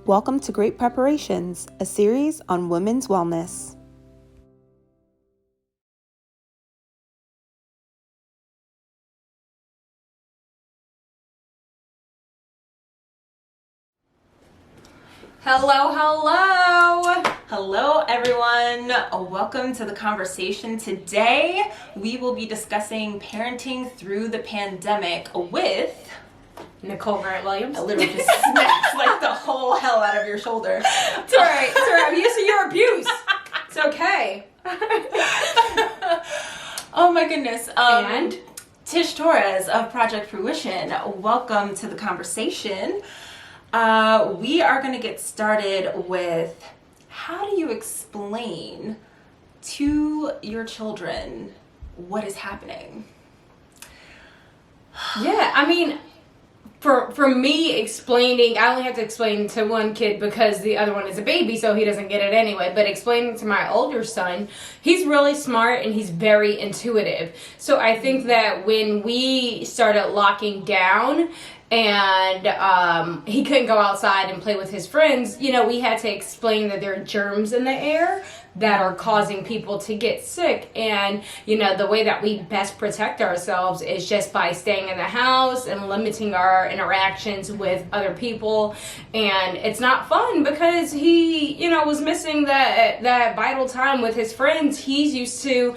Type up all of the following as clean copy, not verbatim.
Welcome to Great Preparations, a series on women's wellness. Hello everyone. Welcome to the conversation. Today we will be discussing parenting through the pandemic with Nicole Grant Williams. I literally just smacked like the whole hell out of your shoulder. It's alright. I'm used to your abuse. It's okay. Oh my goodness. And Tish Torres of Project Fruition. Welcome to the conversation. We are going to get started with how do you explain to your children what is happening? yeah, I mean, for me explaining, I only have to explain to one kid because the other one is a baby, so he doesn't get it anyway. But explaining to my older son, he's really smart and he's very intuitive. So I think that when we started locking down and he couldn't go outside and play with his friends, we had to explain that there are germs in the air that are causing people to get sick. And, the way that we best protect ourselves is just by staying in the house and limiting our interactions with other people. And it's not fun because he, was missing that vital time with his friends. He's used to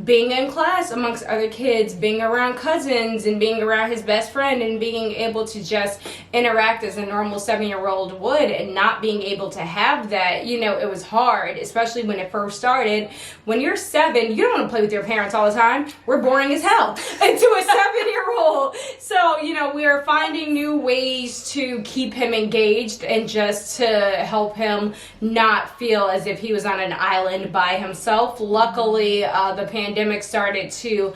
being in class amongst other kids, being around cousins and being around his best friend and being able to just interact as a normal 7-year-old would, and not being able to have that, it was hard, especially when it first started. When you're 7, you don't want to play with your parents all the time. We're boring as hell to a 7-year-old. So, we are finding new ways to keep him engaged and just to help him not feel as if he was on an island by himself. Luckily, the pandemic started to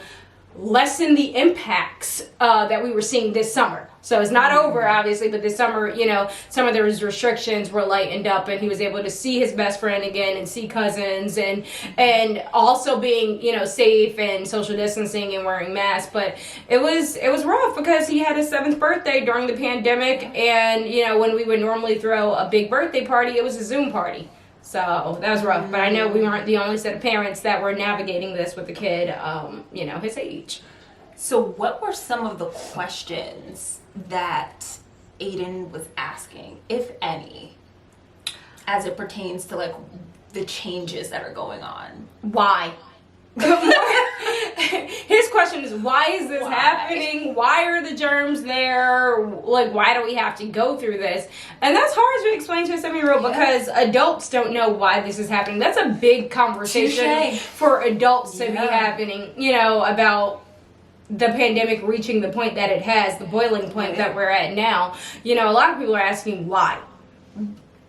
lessen the impacts that we were seeing this summer. So it's not over, obviously, but this summer, some of those restrictions were lightened up, and he was able to see his best friend again and see cousins, and also being, safe and social distancing and wearing masks. But it was rough because he had his 7th birthday during the pandemic, and when we would normally throw a big birthday party, it was a Zoom party. So that was rough, but I know we weren't the only set of parents that were navigating this with a kid, his age. So what were some of the questions that Aiden was asking, if any, as it pertains to the changes that are going on? Why? His question is, why is this happening? Why are the germs there? Why do we have to go through this? And that's hard to explain to a 7-year-old because adults don't know why this is happening. That's a big conversation for adults to be happening, about the pandemic reaching the point that it has, the boiling point that we're at now. A lot of people are asking why.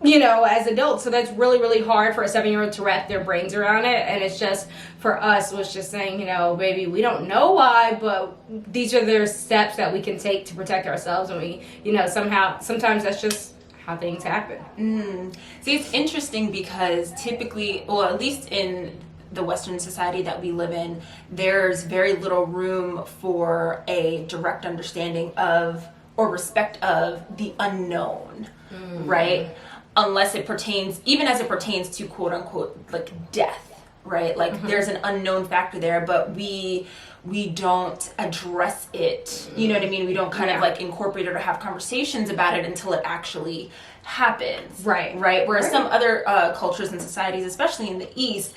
As adults. So that's really, really hard for a 7-year-old to wrap their brains around it. And it's just, for us, was just saying, baby, we don't know why, but these are the steps that we can take to protect ourselves. And we, sometimes that's just how things happen. See, it's interesting because typically, well, at least in the Western society that we live in, there's very little room for a direct understanding of or respect of the unknown, right? Unless it pertains, even as it pertains to quote unquote death, right? There's an unknown factor there, but we don't address it. You know what I mean? We don't kind of incorporate it or have conversations about it until it actually happens. Right. Whereas some other cultures and societies, especially in the East,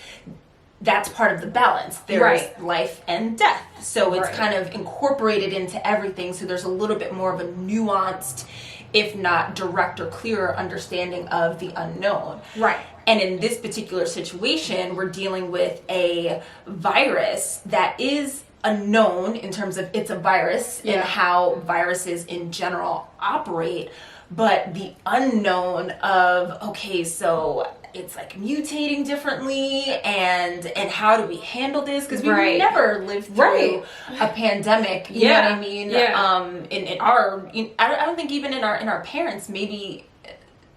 that's part of the balance. There's life and death. So it's kind of incorporated into everything. So there's a little bit more of a nuanced, if not direct or clearer understanding of the unknown. Right. And in this particular situation, we're dealing with a virus that is unknown in terms of it's a virus and how viruses in general operate, but the unknown of, okay, so it's mutating differently, and how do we handle this? Because we've never lived through a pandemic. You know what I mean? In our, I don't think even in our parents, maybe.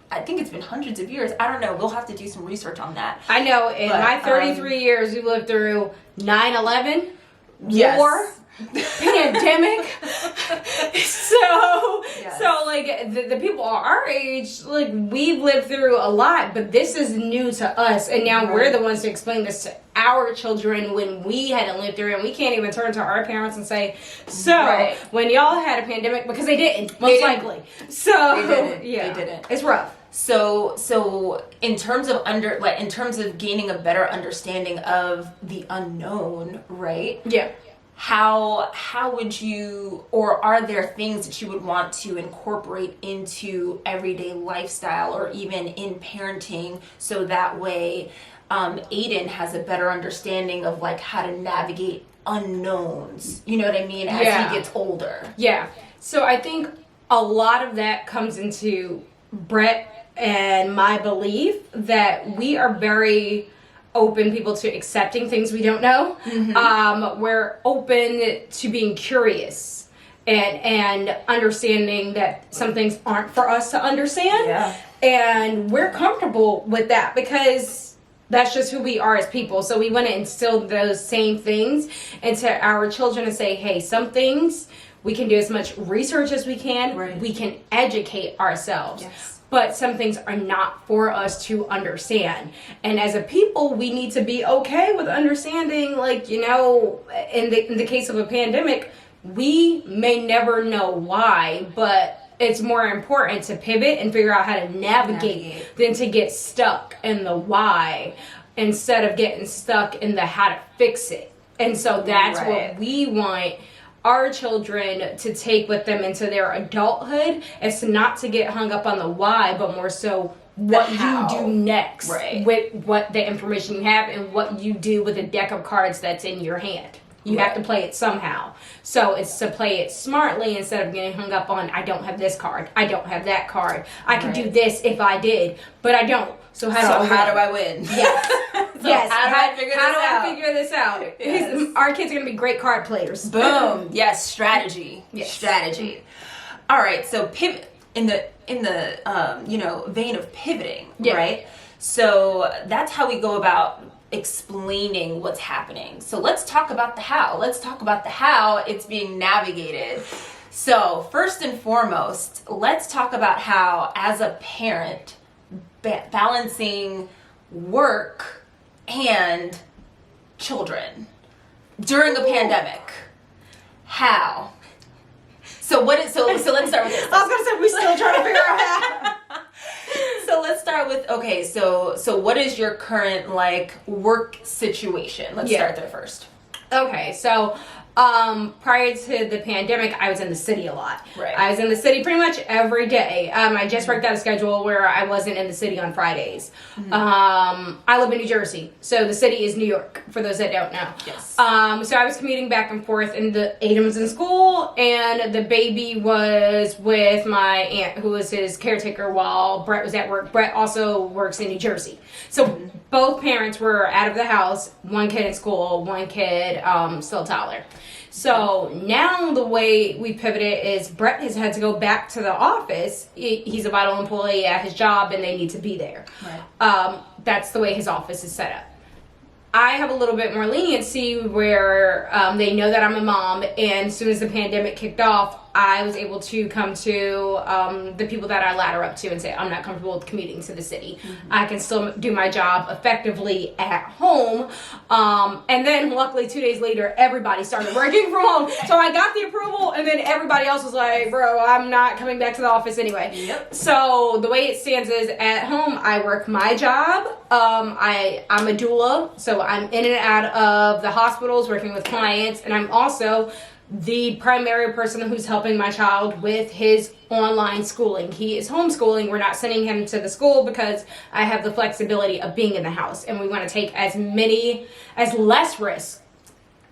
I think it's been hundreds of years. I don't know. We'll have to do some research on that. I know. In my 33 years, we lived through 9/11, war, pandemic. So, Yes. so like the people our age, like we've lived through a lot, but this is new to us, and now we're the ones to explain this to our children when we hadn't lived through it, and we can't even turn to our parents and say, so when y'all had a pandemic, because they didn't, most likely. So They didn't. yeah, They didn't. it's rough. So in terms of gaining a better understanding of the unknown, right? Yeah. How would you, or are there things that you would want to incorporate into everyday lifestyle or even in parenting, so that way Aiden has a better understanding of like how to navigate unknowns, you know what I mean, as he gets older? Yeah. So I think a lot of that comes into Brett and my belief that we are very open people to accepting things we don't know. We're open to being curious and understanding that some things aren't for us to understand. Yeah. And we're comfortable with that because that's just who we are as people. So we want to instill those same things into our children and say, hey, some things we can do as much research as we can. Right. We can educate ourselves. Yes. But some things are not for us to understand. And as a people, we need to be okay with understanding, like, you know, in the case of a pandemic, we may never know why, but it's more important to pivot and figure out how to navigate than to get stuck in the why instead of getting stuck in the how to fix it. And so that's what we want our children to take with them into their adulthood. Is not to get hung up on the why, but more so what you do next with what the information you have and what you do with a deck of cards that's in your hand. You have to play it somehow. So it's to play it smartly instead of getting hung up on, I don't have this card, I don't have that card, I could do this if I did, but I don't. So how do I win? Yes. Yes. How do I figure this out? Yes. Our kids are going to be great card players. Boom. Yes. Strategy. Yes. Strategy. All right. So pivot in the vein of pivoting, right? So that's how we go about explaining what's happening. So let's talk about the how. Let's talk about the how it's being navigated. So first and foremost, let's talk about how, as a parent, balancing work and children during a pandemic. How? So let's start with this. I was gonna say, we still trying to figure out how. So let's start with, okay, so what is your current like work situation? Let's start there first. Okay, so prior to the pandemic, I was in the city a lot. Right. I was in the city pretty much every day. I just worked out a schedule where I wasn't in the city on Fridays. I live in New Jersey, so the city is New York, for those that don't know. Yes. So I was commuting back and forth, and Aiden was in school, and the baby was with my aunt, who was his caretaker while Brett was at work. Brett also works in New Jersey. So both parents were out of the house, one kid in school, one kid still a toddler. So now the way we pivoted is Brett has had to go back to the office. He's a vital employee at his job and they need to be there. Right. That's the way his office is set up. I have a little bit more leniency where they know that I'm a mom, and as soon as the pandemic kicked off, I was able to come to the people that I ladder up to and say, I'm not comfortable with commuting to the city. I can still do my job effectively at home. And then luckily 2 days later, everybody started working from home. So I got the approval, and then everybody else was like, bro, I'm not coming back to the office anyway. Yep. So the way it stands is, at home, I work my job. I'm a doula, so I'm in and out of the hospitals working with clients, and I'm also the primary person who's helping my child with his online schooling. He is homeschooling. We're not sending him to the school because I have the flexibility of being in the house, and we want to take as less risk.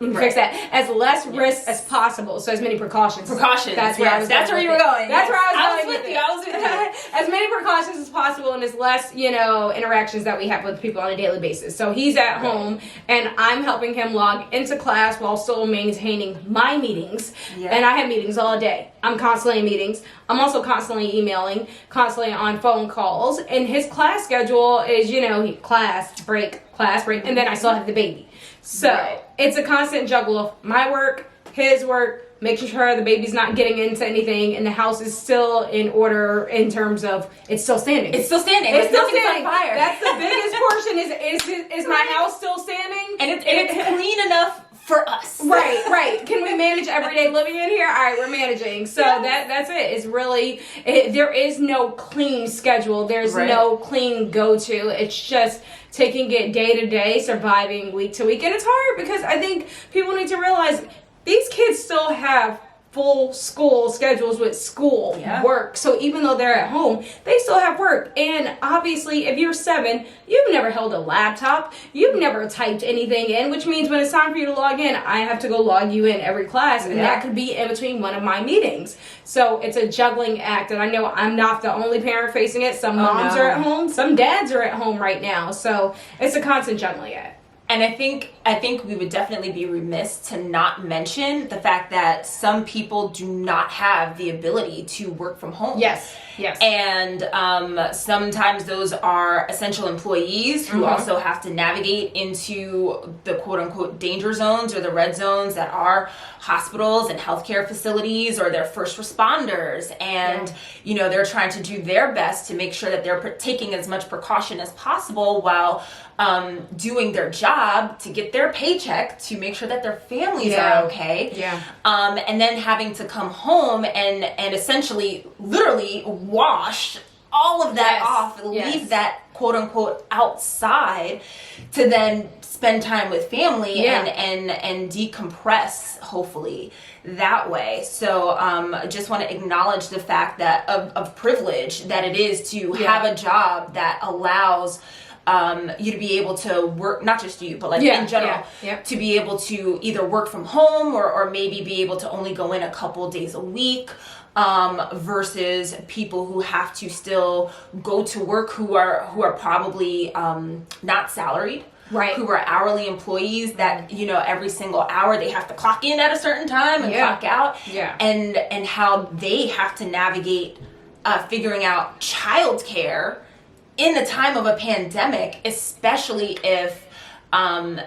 Fix that. As less risk as possible. So as many precautions. That's where you were going. That's where I was with you. I was with you. As many precautions as possible, and as less, interactions that we have with people on a daily basis. So he's at home, and I'm helping him log into class while still maintaining my meetings. Yeah. And I have meetings all day. I'm constantly in meetings. I'm also constantly emailing, constantly on phone calls. And his class schedule is, class break, and then I still have the baby. So it's a constant juggle of my work, his work, making sure the baby's not getting into anything, and the house is still in order in terms of it's still standing. It's still standing. It's still Nothing's standing. on fire. That's the biggest portion. Is my house still standing? And it's clean enough for us. Right. Can we manage everyday living in here? All right, we're managing. So that's it. It's really there is no clean schedule. There's no clean go-to. It's just taking it day to day, surviving week to week, and it's hard because I think people need to realize these kids still have full school schedules with school work. So even though they're at home, they still have work. And obviously, if you're 7, you've never held a laptop. You've never typed anything in, which means when it's time for you to log in, I have to go log you in every class. And that could be in between one of my meetings. So it's a juggling act. And I know I'm not the only parent facing it. Some moms are at home. Some dads are at home right now. So it's a constant juggling act. And I think we would definitely be remiss to not mention the fact that some people do not have the ability to work from home. Yes. And sometimes those are essential employees who also have to navigate into the quote-unquote danger zones or the red zones that are hospitals and healthcare facilities, or they're first responders. And, you know, they're trying to do their best to make sure that they're taking as much precaution as possible while doing their job to get their paycheck to make sure that their families are okay. And then having to come home and essentially literally wash all of that off and leave that quote unquote outside to then spend time with family and decompress, hopefully, that way. So just want to acknowledge the fact that of privilege that it is to have a job that allows you to be able to work, not just you, but like in general, to be able to either work from home or maybe be able to only go in a couple days a week, versus people who have to still go to work who are probably not salaried. Right. Who are hourly employees that, you know, every single hour they have to clock in at a certain time and clock out. And how they have to navigate figuring out childcare in the time of a pandemic, especially if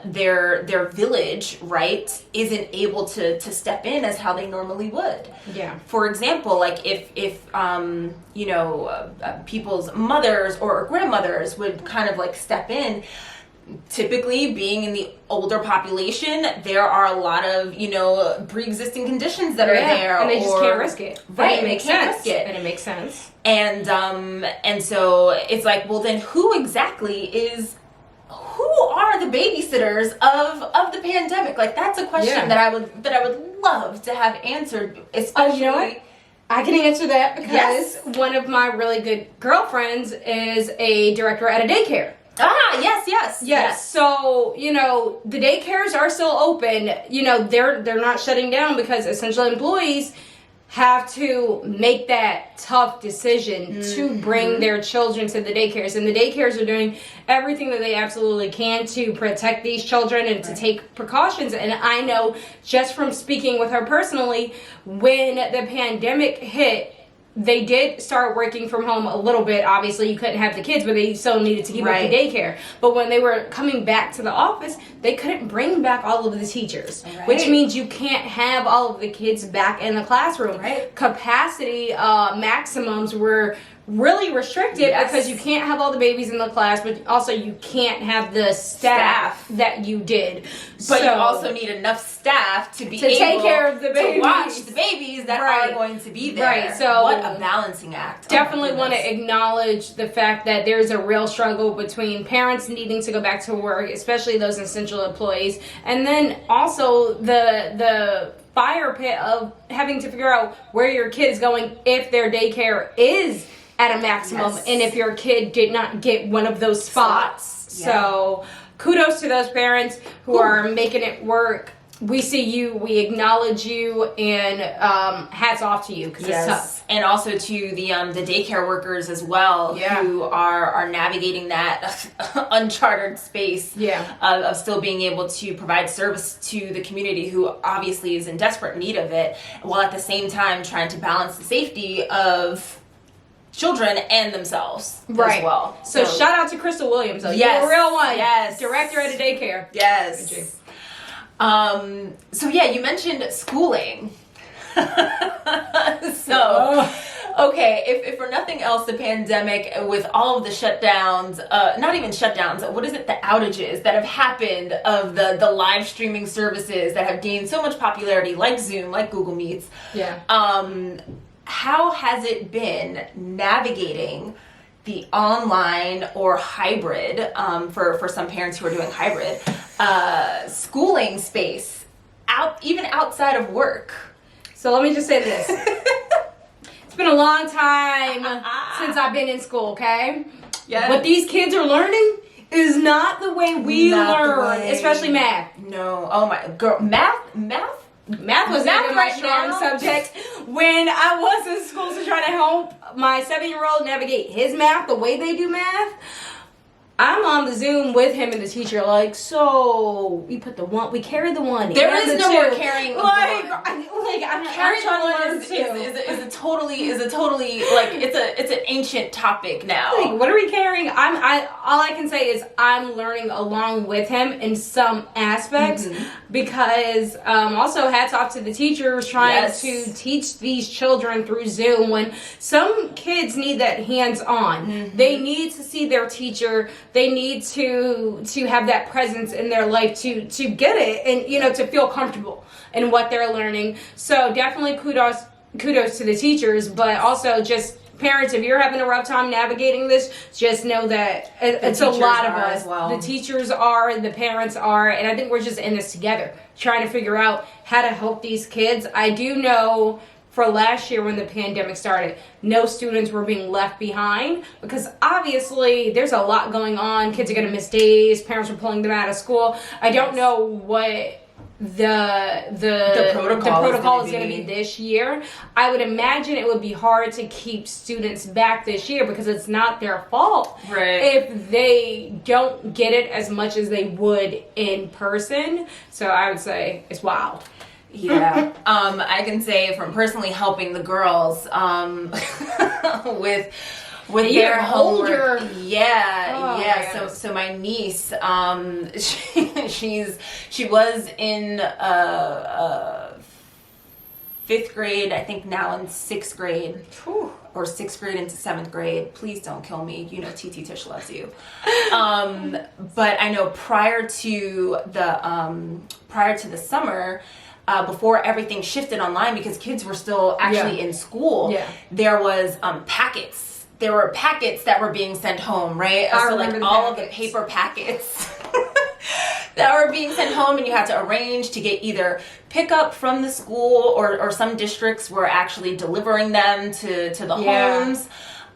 their village, right, isn't able to step in as how they normally would. For example, like if you know, people's mothers or grandmothers would kind of like step in. Typically, being in the older population, there are a lot of, you know, pre-existing conditions that are there, and they just can't risk it. Right, and they can't risk it, and it makes sense. And so it's like, well, then who are the babysitters of the pandemic? Like, that's a question that I would love to have answered. Especially, you know what? I can answer that because one of my really good girlfriends is a director at a daycare. Yes. So, you know, the daycares are still open. You know, they're not shutting down because essential employees have to make that tough decision to bring their children to the daycares. And the daycares are doing everything that they absolutely can to protect these children and to take precautions. And I know just from speaking with her personally, when the pandemic hit, they did start working from home a little bit. Obviously, you couldn't have the kids, but they still needed to keep up the daycare. But when they were coming back to the office, they couldn't bring back all of the teachers, which means you can't have all of the kids back in the classroom. Capacity maximums were really restricted because you can't have all the babies in the class, but also you can't have the staff that you did. But you also need enough staff to be able take care of the babies, to watch the babies that are going to be there. So what a balancing act. Definitely want to acknowledge the fact that there's a real struggle between parents needing to go back to work, especially those essential employees, and then also the fire pit of having to figure out where your kid is going if their daycare is at a maximum and if your kid did not get one of those spots. So kudos to those parents who are making it work. We see you, we acknowledge you, and hats off to you because it's tough. And also to the daycare workers as well who are navigating that uncharted space of still being able to provide service to the community who obviously is in desperate need of it, while at the same time trying to balance the safety of children and themselves as well. So shout out to Crystal Williams, though. You're a real one. Director at a daycare. So yeah, you mentioned schooling. So, okay, if for nothing else, the pandemic with all of the shutdowns, not even shutdowns, what is it, the outages that have happened of the live streaming services that have gained so much popularity, like Zoom, like Google Meets. Yeah. How has it been navigating the online or hybrid, for some parents who are doing hybrid, schooling space, even outside of work? So let me just say this. It's been a long time since I've been in school, okay? Yeah. What these kids are learning is not the way we learn, especially math. No. Oh my girl, math was not my strong subject when I was in school, so trying to help my 7-year-old navigate his math the way they do math. I'm on the Zoom with him and the teacher, like, so we put the one, we carry the one. There is the no two. more carrying of like, the one. I'm Carrying trying to one learn is too. a totally like it's an ancient topic now. Like, what are we carrying? All I can say is I'm learning along with him in some aspects, because also hats off to the teachers trying to teach these children through Zoom when some kids need that hands-on. They need to see their teacher. They need to have that presence in their life to get it and to feel comfortable in what they're learning. So definitely kudos to the teachers, but also just parents, if you're having a rough time navigating this, just know that it's a lot of us. The teachers are, the parents are, and I think we're just in this together, trying to figure out how to help these kids. I do know for last year when the pandemic started, no students were being left behind, because obviously there's a lot going on. Kids are going to miss days. Parents are pulling them out of school. I don't know what the protocol is going to be this year. I would imagine it would be hard to keep students back this year because it's not their fault if they don't get it as much as they would in person. So I would say it's wild. Yeah. I can say from personally helping the girls with their homework. So my niece, she was in 5th grade, I think now in 6th grade. Or 6th grade into 7th grade. Please don't kill me. TT Tish loves you. But I know prior to the summer, before everything shifted online, because kids were still actually in school, there was packets. There were packets that were being sent home, right? So like all of the paper packets that were being sent home, and you had to arrange to get either pickup from the school, or some districts were actually delivering them to the homes.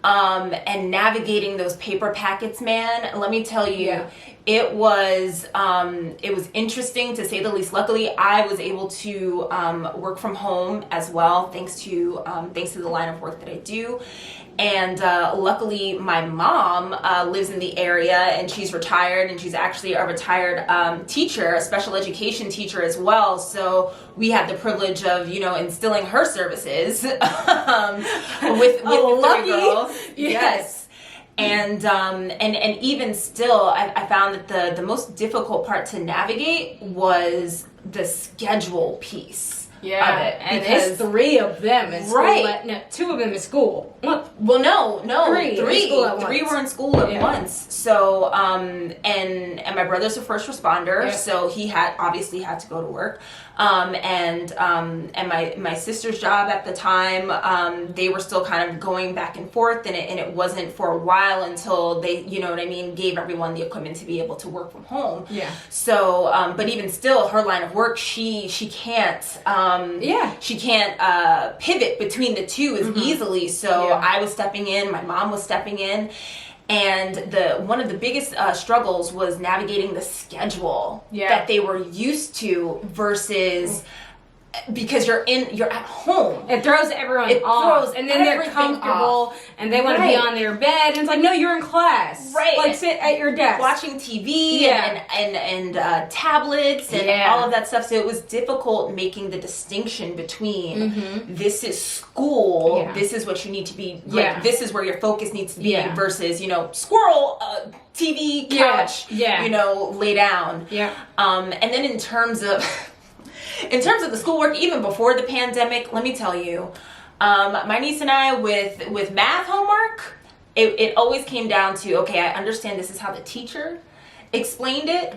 And navigating those paper packets, man, let me tell you, it was interesting to say the least. Luckily, I was able to work from home as well, thanks to the line of work that I do. And luckily, my mom lives in the area, and she's retired, and she's actually a retired teacher, a special education teacher as well. So we had the privilege of, instilling her services with the 3 girls. Yes. And even still, I found that the most difficult part to navigate was the schedule piece. Of it, and it's 3 of them in school. No, 2 of them in school. Well, no, 3 3 were in school at once. So, and my brother's a first responder, so he obviously had to go to work. And my sister's job at the time, they were still kind of going back and forth, and it wasn't for a while until they, gave everyone the equipment to be able to work from home. So, but even still, her line of work, she can't, she can't pivot between the two as easily. So I was stepping in, my mom was stepping in. And one of the biggest struggles was navigating the schedule that they were used to versus because you're at home. It throws everyone off, and then they're comfortable, and they want to be on their bed, and it's like, no, you're in class, right? Like, sit at your desk, watching TV, and tablets, and all of that stuff. So it was difficult making the distinction between this is school, this is what you need to be, like, this is where your focus needs to be, versus, squirrel, TV, couch, lay down. And then in terms of the schoolwork, even before the pandemic, let me tell you, my niece and I with math homework, it always came down to, okay, I understand this is how the teacher explained it,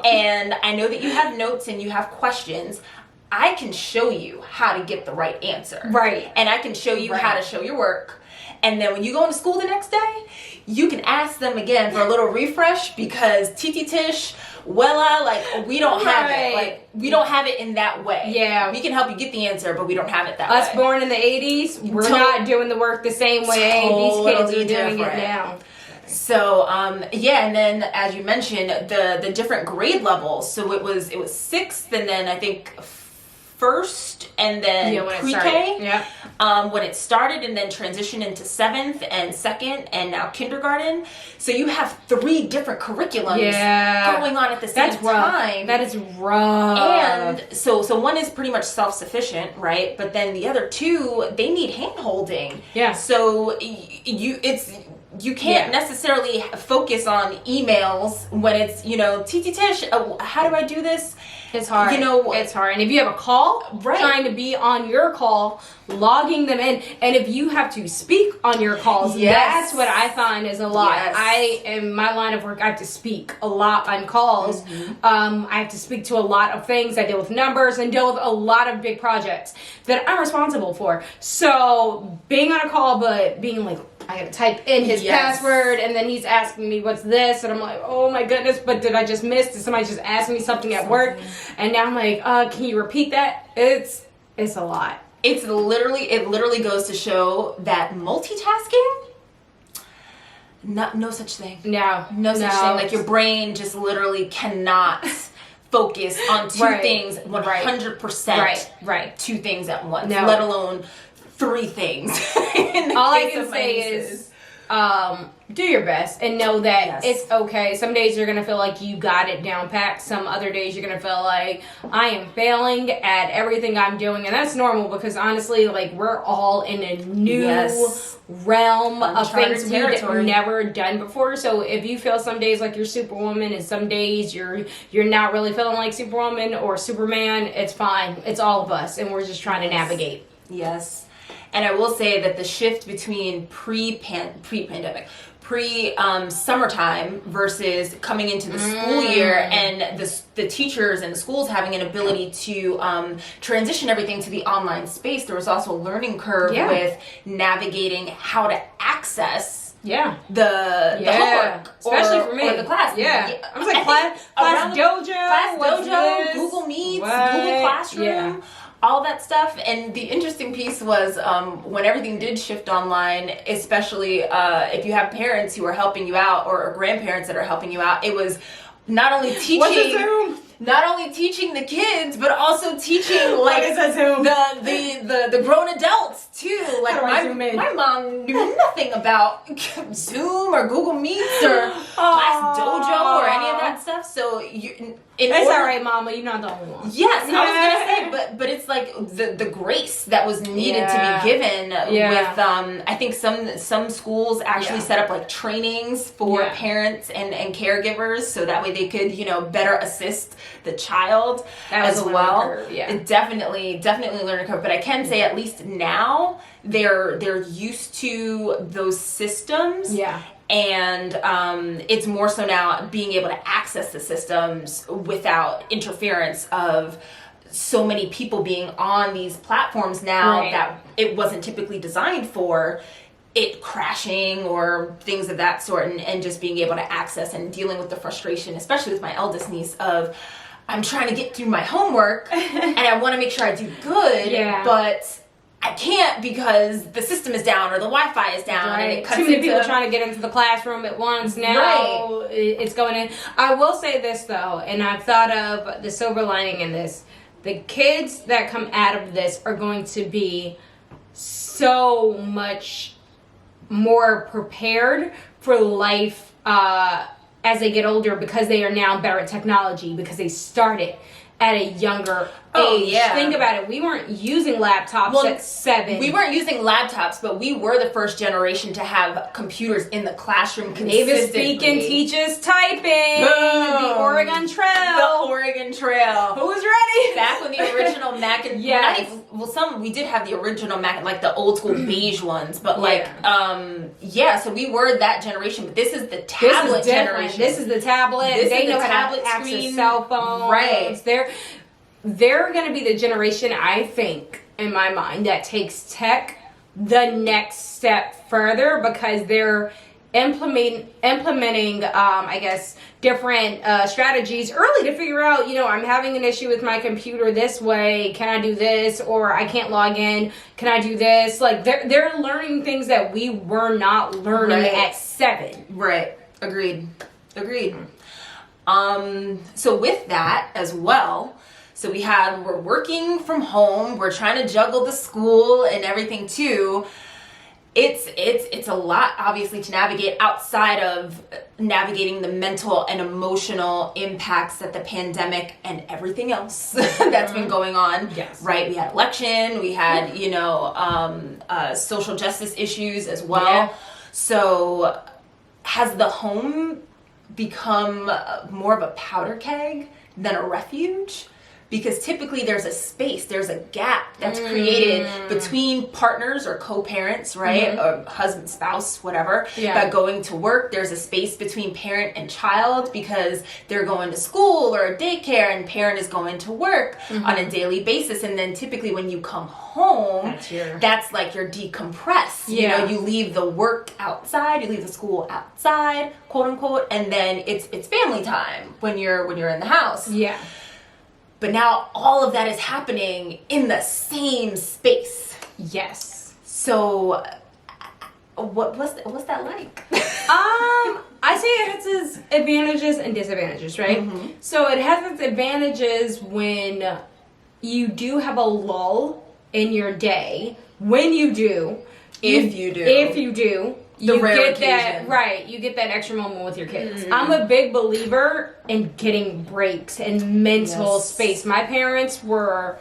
and I know that you have notes and you have questions. I can show you how to get the right answer. Right. And I can show you how to show your work. And then when you go into school the next day, you can ask them again for a little refresh, because Titi Tish, Wella, like, we don't have it. Like, we don't have it in that way. Yeah. We can help you get the answer, but we don't have it that way. Us born in the 80s, we're not doing the work the same way. These kids are doing it now. So, and then, as you mentioned, the different grade levels. So it was 6th, and then I think first, and then pre-K when it started, and then transitioned into 7th and 2nd, and now kindergarten. So you have 3 different curriculums going on at the same time. That is rough. And so one is pretty much self-sufficient, right? But then the other 2, they need hand-holding. Yeah. So you can't necessarily focus on emails when it's, Titi Tish, how do I do this? It's hard. It's hard. And if you have a call, trying to be on your call, logging them in. And if you have to speak on your calls, that's what I find is a lot. In my line of work, I have to speak a lot on calls. I have to speak to a lot of things. I deal with numbers and deal with a lot of big projects that I'm responsible for. So being on a call, but being like, I gotta type in his password, and then he's asking me, what's this? And I'm like, oh my goodness, but did I just miss? Did somebody just ask me something at work? And now I'm like, can you repeat that? It's a lot. It literally goes to show that multitasking, no such thing. No such thing. Like, your brain just literally cannot focus on 2 things 100%. Right. 2 things at once, let alone 3 things. All I can say is do your best and know that it's okay. Some days you're going to feel like you got it down packed. Some other days you're going to feel like I am failing at everything I'm doing. And that's normal, because honestly, like, we're all in a new realm of things we've never done before. So if you feel some days like you're Superwoman and some days you're not really feeling like Superwoman or Superman, it's fine. It's all of us, and we're just trying to navigate. Yes. And I will say that the shift between pre-pandemic, summertime versus coming into the school year, and the teachers and the schools having an ability to transition everything to the online space, there was also a learning curve with navigating how to access the homework, especially for me, or the class. I was like, class dojo, Google Meets, Google Classroom. All that stuff. And the interesting piece was when everything did shift online, especially if you have parents who are helping you out, or grandparents that are helping you out, it was not only teaching the kids, but also teaching, like, the grown adults too. Like, my mom knew nothing about Zoom or Google Meets or Class Dojo or any of that stuff. So it's all right, Mama. You're not the only one. Yes, I was gonna say, but it's like the grace that was needed to be given with I think some schools actually set up like trainings for parents and caregivers, so that way they could better assist the child as well. Curve, It definitely learning curve. But I can say, at least now they're used to those systems. Yeah. And it's more so now being able to access the systems without interference of so many people being on these platforms now that it wasn't typically designed for, it crashing or things of that sort, and just being able to access and dealing with the frustration, especially with my eldest niece, of I'm trying to get through my homework and I want to make sure I do good, but I can't because the system is down or the Wi-Fi is down. And it cuts Too many people trying to get into the classroom at once now. It's going in. I will say this, though, and I've thought of the silver lining in this. The kids that come out of this are going to be so much more prepared for life as they get older, because they are now better at technology, because they started at a younger age. Yeah. Think about it. We weren't using laptops at 7. We weren't using laptops, but we were the first generation to have computers in the classroom consistently. Mavis Beacon teaches typing. Boom. The Oregon Trail. The Oregon Trail. Who's ready? Back when the original Mac and Yes. we did have the original Mac, like the old school beige ones, but so we were that generation. But this is the tablet generation. This is the tablet. They know how to access cell phones. Right. They're going to be the generation, I think, in my mind, that takes tech the next step further, because they're implementing I guess, different strategies early to figure out, I'm having an issue with my computer this way. Can I do this? Or I can't log in. Can I do this? Like, they're learning things that we were not learning at 7. Right. Agreed. So with that as well, so we're working from home, we're trying to juggle the school and everything too. It's a lot, obviously, to navigate outside of navigating the mental and emotional impacts that the pandemic and everything else that's been going on. Yes. Right. We had election, we had, social justice issues as well. Yeah. So has the home become more of a powder keg than a refuge? Because typically there's a space, there's a gap that's created between partners or co-parents, right? Or husband, spouse, whatever. Yeah. By going to work, there's a space between parent and child because they're going to school or daycare and parent is going to work on a daily basis. And then typically when you come home, that's like your decompress. Yeah. You leave the work outside, you leave the school outside, quote unquote, and then it's family time when you're in the house. Yeah. But now all of that is happening in the same space. Yes. So, what's that like? I say it has its advantages and disadvantages, right? Mm-hmm. So it has its advantages when you do have a lull in your day. When you do. If you do. You rare get that occasion. Right. You get that extra moment with your kids. I'm a big believer in getting breaks and mental space. My parents were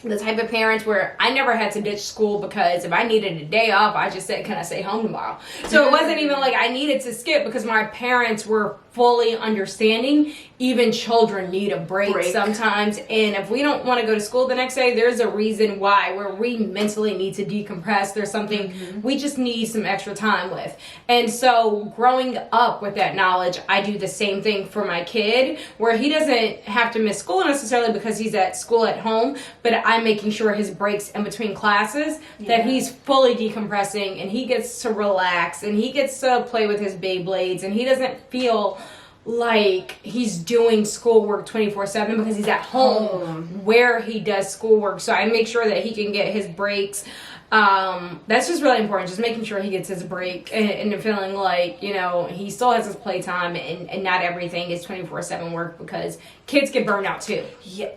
the type of parents where I never had to ditch school, because if I needed a day off, I just said, can I stay home tomorrow? So it wasn't even like I needed to skip, because my parents were fully understanding. Even children need a break sometimes. And if we don't want to go to school the next day, there's a reason why, where we mentally need to decompress. There's something we just need some extra time with. And so growing up with that knowledge, I do the same thing for my kid, where he doesn't have to miss school necessarily because he's at school at home, but I'm making sure his breaks in between classes, that he's fully decompressing and he gets to relax and he gets to play with his Beyblades and he doesn't feel like he's doing schoolwork 24/7 because he's at home where he does schoolwork. So I make sure that he can get his breaks. That's just really important, just making sure he gets his break and feeling like, he still has his playtime and not everything is 24/7 work, because kids get burned out too. Yeah,